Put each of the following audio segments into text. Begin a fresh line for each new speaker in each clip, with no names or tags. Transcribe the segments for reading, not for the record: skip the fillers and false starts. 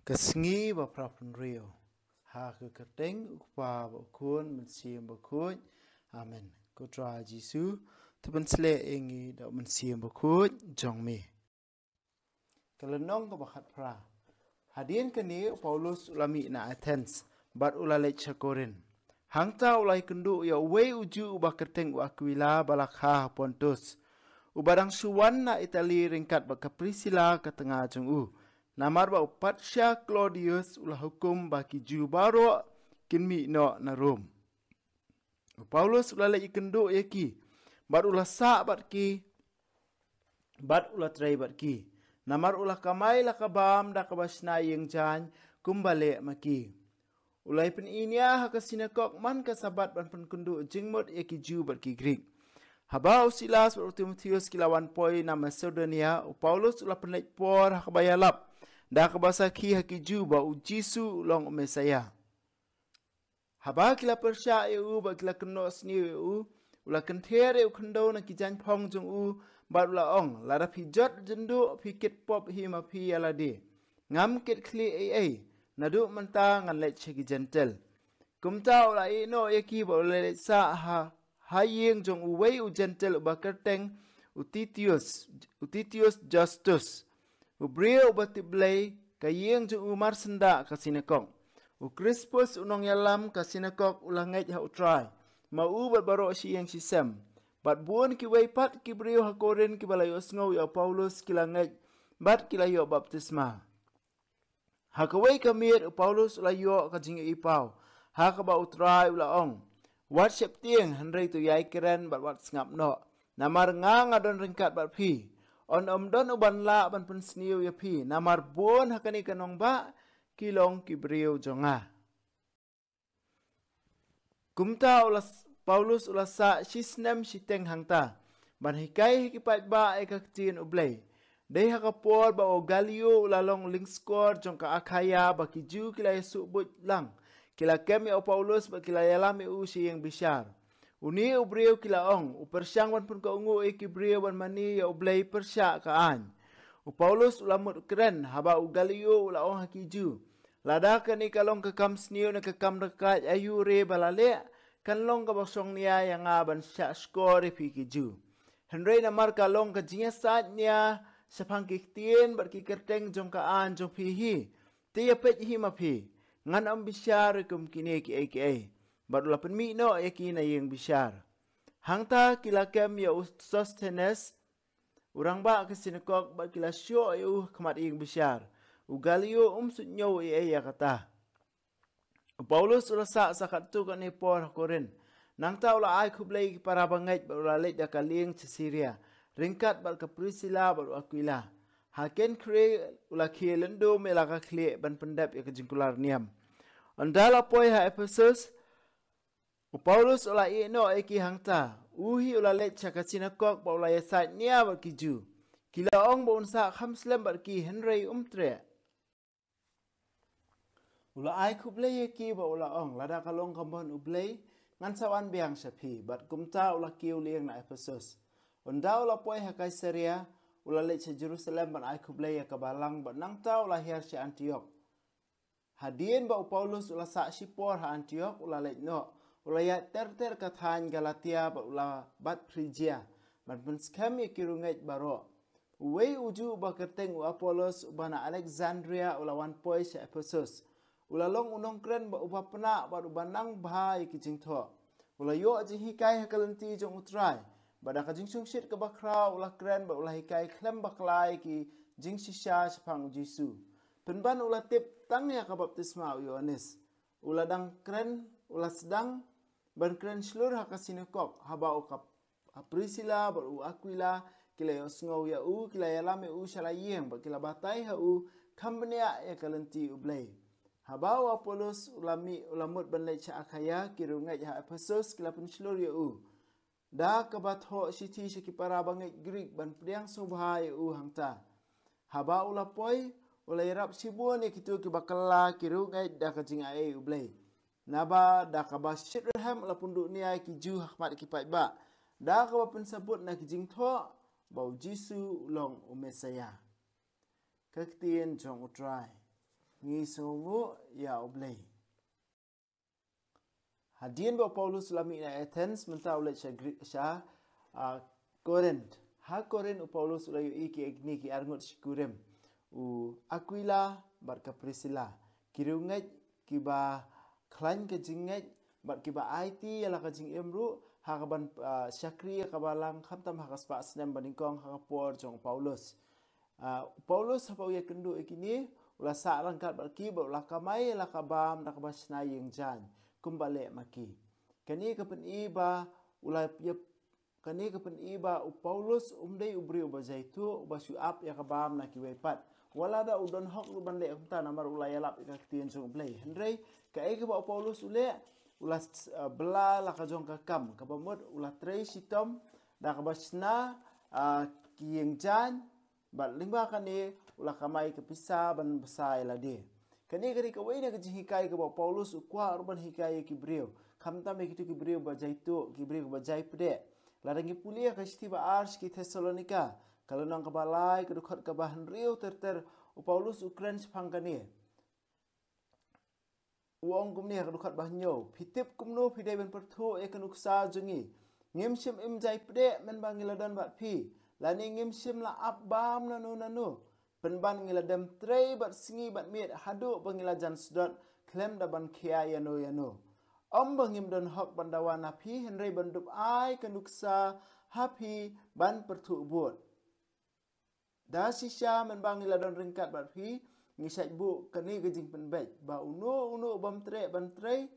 Kesengi baprapun rio. Ha keketeng ukpa bakun mensiam bakun. Amen. Kutra Jisu tupen sele ingi dak mensiam bakun jong me. Kelenong ke bakat pra. Hadian kini Paulus ulami na Athens bat ulale Korin. Hangta ulai kendu ya we uju ubaketeng Aquila balakha Pontus. Ubadang suwan na Itali ringkat baka Priscilla ke tengah jong Namar ba Patsya Claudius ulah hukum baki Jew baro kinmi no na Rom. Paulus ulah le ikendo yaki bat ulah sa bat ki bat ulah trai bat ki. Namar ulah kamai la kabam da kabasna yang jan kumbale maki. Ulai pen inya ha kasinakok man kasabat ban pen kundu jingmot yaki Jew bat ki Greek. Habau Silas bat Timotheus kilawan poi na Macedonia Paulus ulah penlek por ha kabayalap. Da kabasa ki hakiju ba ujisu long Mesaya. Haba kila persya eu ba kila keno sni eu ula kentere eu kendo na kijan pong jong ba ula ong la da pijot jendu pikit pop hi ma pi ala de. Ngam kit kli ai na du menta ngan le chegi gentle. Kumta ula no yaki ba ula le sa ha yeng jong wei u gentle ba kerteng Utitius Justus. Ubrio batiblay kayeng ju umar senda kasinakok. Crispus unong yalam kasinakok ulangait ha utray. Mau bat baro si yang sisem. Bat buon ki weipat ki brio ha Korin ki balayo sngow ya Paulus kilangait bat kilayo baptisma. Ha kawai kamir Paulus ulayo kajing ipaw. Ha kaba utray ulaong. Wat septieng handray tu yai keren bat wat ngap no. Namar nga ngadon ringkat bat pi. On don uban la ban pen sniu ya pi namar bon hakani kanong ba kilong kibriu jonga. Kumta ulas Paulus ulasa sisnem siteng hangta ban hikai hikipat ba ay kaktin ublay. Day hakapor ba o Galio ulalong lingskor jong ka Akaya ba kiju kilay subut lang. Kila kemi o Paulus ba kilayalami usi yang bisyar. Uni ubriu kilaong, upersyang wan pun kaungu kibriu wan mani ya ublay persya kaan. Paulus ulamut keren, haba Galio ulaong hakiju. Ladakan ikalong kekam sniu na kekam dekat ayu re balale, kan long kabasong niya yang aban syak skor pikiju. Henry namar kalong kajinya saat niya sa pangkiktien barki kerteng jong kaan jong pihi. Tiya pet hi mapi, ngan ambisyar kum kini ki. Barulah penmi no yaki na yang bisyar. Hangta kilakem ya Sosthenes. Urang ba kesinakok ba kila syo yu kemat yang bisyar. Galio sudnyo ya kata. Paulus ulasa sakat tu kan por Korin. Nang ta ula ay kublay para bangait ba ula let da kaling sa Syria. Ringkat ba ka Priscilla ba Aquila. Haken kre ula kielendo melaka kle ban pendap ya kejingkular niam. Andala poy ha Ephesus. Paulus ula ino eki hangta. Uhi ula let chakasinakok ba ula yasat niya ba kiju. Kila ong ba unsa khamslem ba ki Henry tre. Ula ay kublay eki ba ula ong. Lada kalong kambon ublay. Ngan sawan biang sapi. Bat kumta ula kiu liang na Ephesus. Unda ula poy ha Kaisaria. Ula let sa Jerusalem ban ay kublay ya kabalang. Bat nangta ula hiar sa Antioch. Hadien ba Paulus ula sa sipor ha Antioch. Ula let no. Ulayat ter kathan Galatia ba ula bat Phrygia ban penskam ya kirungait baro. Uwei uju ba kerteng u Apollos ubana Alexandria ulawan poi sa Ephesus. Ulalong unong kren ba uba pena ba ubanang bahai kijing tho. Ulayo aji hikai hakalenti jong utrai. Bada kajing sungsit ke bakra ula kren ba ula hikai klem baklai ki jing sisya sepang Jisu. Penban ula tip tangnya ka baptisma u Yohanes. Ula dang kren ula sedang ban kren seluruh hakasinakok haba ukap Priscilla baru Aquila kila yo sngow ya kila ya lame shalayeng ba kila batai ha kambnia ya kalenti ublay haba Apollos ulami ulamut ban le cha Akaya kirungai ha Ephesus kila pun seluruh ya da kabat ho siti siki para bangai Greek ban priang subha ya hangta haba ulapoi ulai rap sibun ya kitu ki bakala kirungai da kajing ai ublay Naba dah kaba Shitterham la punduk ni ai kiju hakmat kipai ba. Dah kaba pensabut na kijing tho bau Jisu long Mesaya. Kektien jong utrai. ngi sungu ya oblay. Hadian ba Paulus lami na Athens menta ulat sya Corinth. Ha Corinth u Paulus ulayu iki agni ki arngot sikurem. U Aquila bat ka Priscilla. Kirungat kiba klan ka jingat bat kiba IT yala ka jing emru hakaban syakri kabalang khamtam hakaspa snem baningkong hakapor jong Paulus. Paulus hapa uya kendu ikini ula sa rangkat barki ba ula kamai la kabam nak basna yang jan kumbale maki. Kani kapen iba ula kani kapen iba u Paulus umdai ubri uba zaitu uba syuap ya kabam na kiwepat. Wala da udon hok uban le kumta namar ula yalap ikaktian jong blay. Hendrai ka ba Paulus ule ula bela la ka jong kakam kabamut ula trei sitom da kabasna kiyeng jan bat lingba kani ula kamai kepisa ban besai la de. Kani ka wena ka hikai ka ba Paulus ukwa urban hikai kibriu. Kamta me kitu kibriu ba jaitu kibriu ba jaipde. Larangi pulia ka stiba ars ki Thessalonika. Kalau nang kabalai kedukhat ka bahan riu ter u Paulus Ukraine pangkani. Uang kumni kedukhat bahnyo. Pitip kumno pidai ben perthu e kanuksa jungi. Ngimsim im jaipde men bangiladan bat pi. Lani ngimsim la abam nanu. Penban ngiladam trei bat singi bat miet hadu bangilajan sedot klem da ban kia yano. Om bangim don hok bandawan api henry bandup ai kanuksa hapi ban pertu ubut. Da sisya men bangiladon ringkat bat pi ngisat bu kani gejing penbej ba unu bam tre ban trei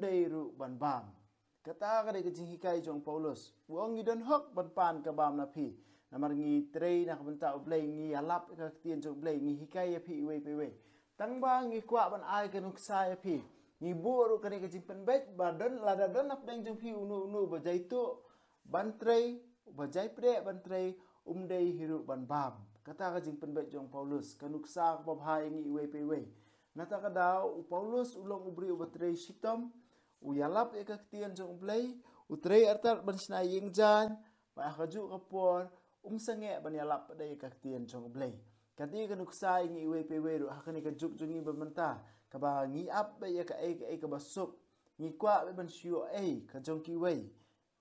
deiru ban bam. Kata kade gejing hikai jong Paulus. Buang ngidon hok ban pan ka bam napi. Namar ngi trei nak benta ublay ngi alap ka tien jong blay ngi hikai api iwe. Tangba ngi kwa ban ai kanuksa api. Ngi buru kani kecing penbej badan lada dan ap deng jong pi unu bajai tu bantrei bajai pre bantrei dei hiru ban bam. Kata kecing penbej jong Paulus kanuksa babhai ngi iwe. Nata kadau Paulus ulong ubri ubatrei sitom uyalap ekaktian jong blay utrei artar ban snaying jan pa kaju kapor sange ban yalap dai ekaktian jong blay. Kati kanuksa ngi iwe ru hakani kajuk jongi bamenta kaba ngi ap ya ka ka basuk ngi kwa ban sio ka jong ki wei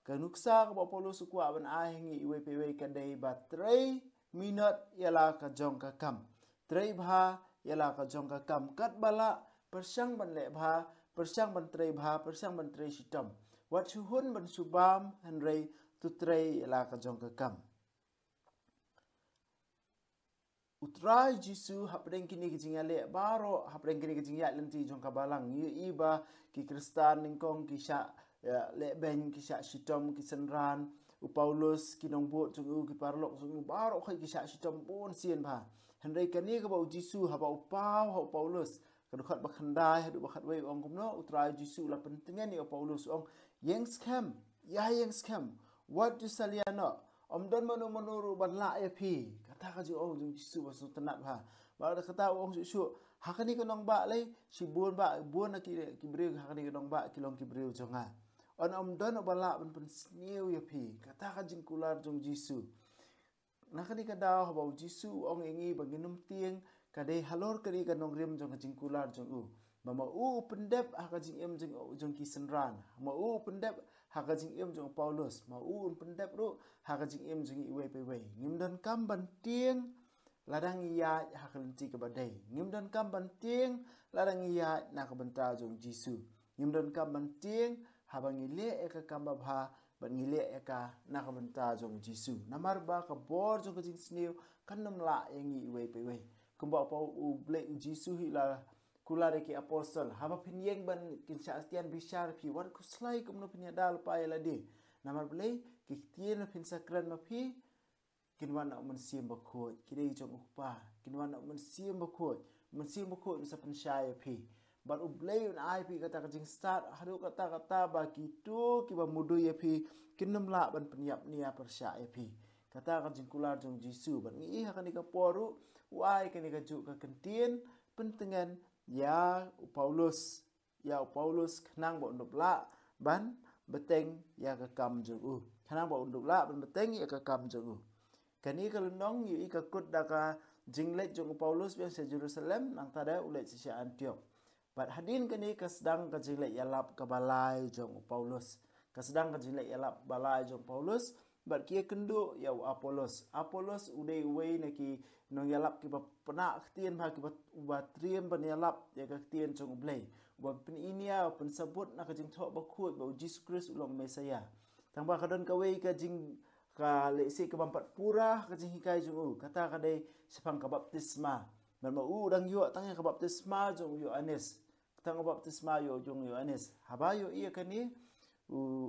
kanuksa ka Paulus kwa ban ngi iwe ka dai ba 3 minute yala ka jong ka kam 3 bha yala ka jong ka kam kat bala persang ban le bha persang ban 3 bha persang ban 3 sitam wat suhun ban subam hanrei tu 3 yala ka jong ka kam. Utrai Jisu hapdeng kini kijingale baro hapdeng kini kijingya lenti jong kabalang yu iba ki Kristan ningkong ki sya le ben ki sya sitom ki senran u Paulus ki nongbo jong u ki parlok jong baro khai ki sya sitom bon sien ba hendai kani ka ba Jisu haba upau ha Paulus kadukhat bakhandai hadu bakhat wei ong kumno utrai Jisu la pentingan ni Paulus ong yang scam what do saliano don manu banla ya pi kata ka ong jung Jisu basu tenat ha ba kata ong su hakani ko nong ba lai si buon na ki breu hakani ko nong ba kilong ki breu jonga on don bala ban sniu ya pi kata ka jing kular jung Jisu nakani ka daw ba Jisu ong ingi banginum tieng kadai halor kari ka nong rem jong jing kular jong u mama pendep haka jing em jong ki senran ma pendep haka jing em jong Paulus ma pendep ru haka jing em jong iwe ngimdan kam ban tieng ladang iya haka lenti ke badai ngimdan kam ban tieng ladang iya nak benta jong Jisu ngimdan kam ban tieng habang ile eka kam babha ban ngile eka nak benta jong Jisu namar ba ka bor jong jing sniu kanam la yangi iwe kumba pa u ble Jisu hila kulare ki apostol haba pinyeng ban kinsastian bishar pi wan kuslai kumno pinyadal pa yalade namar ble ki tien pin sakran ma pi kinwan na mensim bakho kidei jong ukpa kinwan na mensim bakho sa pensyai pi bar u ble un ai pi kata jing start hadu kata ba kitu ki ba mudu ya pi kinam la ban penyap nia persyai pi kata jing kular jong Jisu ban ngi hakani ka poru wai kani ka ju ka kentien pentengan ya Paulus kenang ba unduk la ban beteng ya ka kam jong kenang ba unduk la ban beteng ya ka kam jong kani ka lunong yu ka kut da ka jinglet jong Paulus biang se Jerusalem nang tada ulet se Antioch. But hadin kani kasdang ka jinglet yalap ka balai jong Paulus. Kasdang ka jinglet yalap balai jong Paulus, but kia kendu ya Apollos. Apollos udai uwei neki nong yalap ki ba pena ktien ha ki ba triem ban yalap ya ka ktien jong blai. Ba pen inia pen sabut na ka jing thok ba khut ba Jesus Christ ulong Mesaya. Tang ba kadon ka wei ka jing ka lesi ke bampat pura ka jing hikai jong kata ka dai sepang ka baptisma. Man ma udang yo tang ka baptisma jong Yohanes. Tang baptisma yo jong Yohanes. Habayo iya kani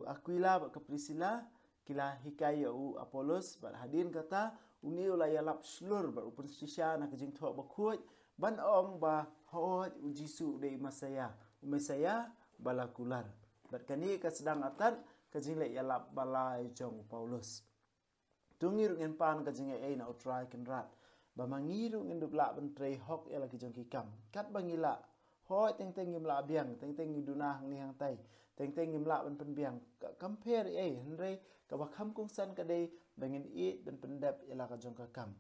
Aquila ba ka Priscilla kila hikai u Apollos ba hadin kata uni ulai yalap slur ba upun sisya na ka jing thok ba khut ban ong ba hot ujisu dei Mesaya balakular. Bat kani ka sedang atat ka jing le yalap balai jong Paulus. Tungir ngin pan ka jing na utrai kan rat. Ba mangiru ngin dubla ban trei hok ela ki jong kikam. Kat bangila hoi teng ngim la biang teng ngidunah ni hang tai. Teng ngim la ban pen biang. Compare henrei ka ba kham kung san ka dei bangin it ban pendap ela ka jong kakam.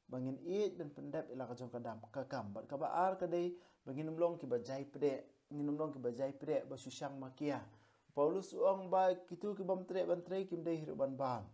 Bangin it ban pendap ela ka jong kakam. Bat ka ba ar ka dei bangin umlong ki ba jai pede. Nginum long ki ba jai pede ba susang makia. Paulus uang ba kitu ki bam ban trei kim dei hiru ban bam.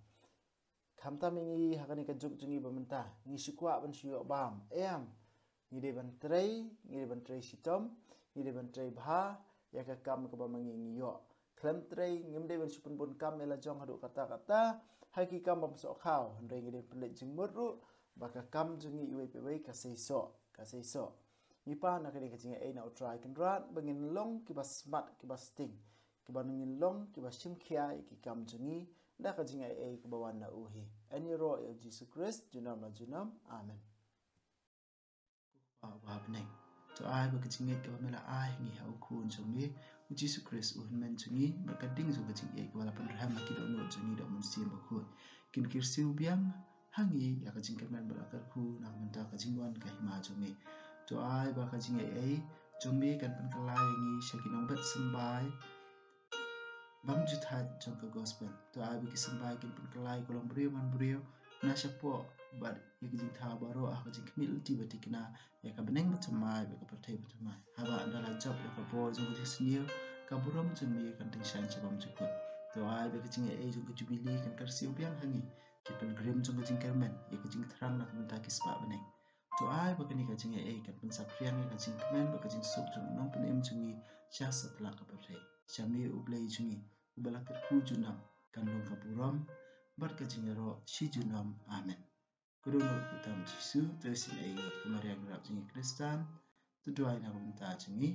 Kamta mingi hakani ka juk jungi bamenta ngi sikwa ban siyo bam ngi de ban trei sitom ngi de ban trei bha ya ka kam ka bamangi ngi yo klem trei ngim de ban supun bun kam ela jong hadu kata hai ki kam bam so khaw handre ngi de pelet jing muru ba ka kam jungi iwe pe ka seiso ni pa na kani ka jinga e na try kan rat bangin long ki bas smart ki bas sting ki banungin long ki bas sim khia ki kam jungi da ka jinga e ka bawan na uhi ani ro ya Jesus Christ junam amen wa neng to ai ba ka jinga ka mela ai ngi ha ku jungi Jesus Christ un men jungi ba ka ding zu ka jinga ka wala pan raham ki do no jungi da mun sim ba ku kin kirsiu biang hangi ya ka jinga men ba ka ku na menta ka jingwan ka hima jungi to ai ba ka jinga e jungi kan pan kalai ngi shakinong bat sambai bam juthat jong ka gospel to ai bi kisambai kin pun kalai kolong brio man brio na sapo bad yik jing tha baro ah jing kmil ti batikna ya ka beneng batamai ba ka pertai batamai haba andala job ya ka bo jong ka sniu ka burom jong mi kan ting shan chabam chukut to ai bi jing e jong ka jubili kan karsiu biang hangi ki pen grim jong ka jing kermen ya ka jing thrang na kan ta kispa beneng to ai ba kani ka jing e kan pen sapriang ka jing kemen ba ka jing sok jong nong pen em jungi cha satla ka pertai chami ublei jungi ubalakir hujunam kanlong kapuram berkajingero si junam amen. Kudono kutam Yesus tesin ayo kemarian rap jingi Kristan tuduai na bumta jingi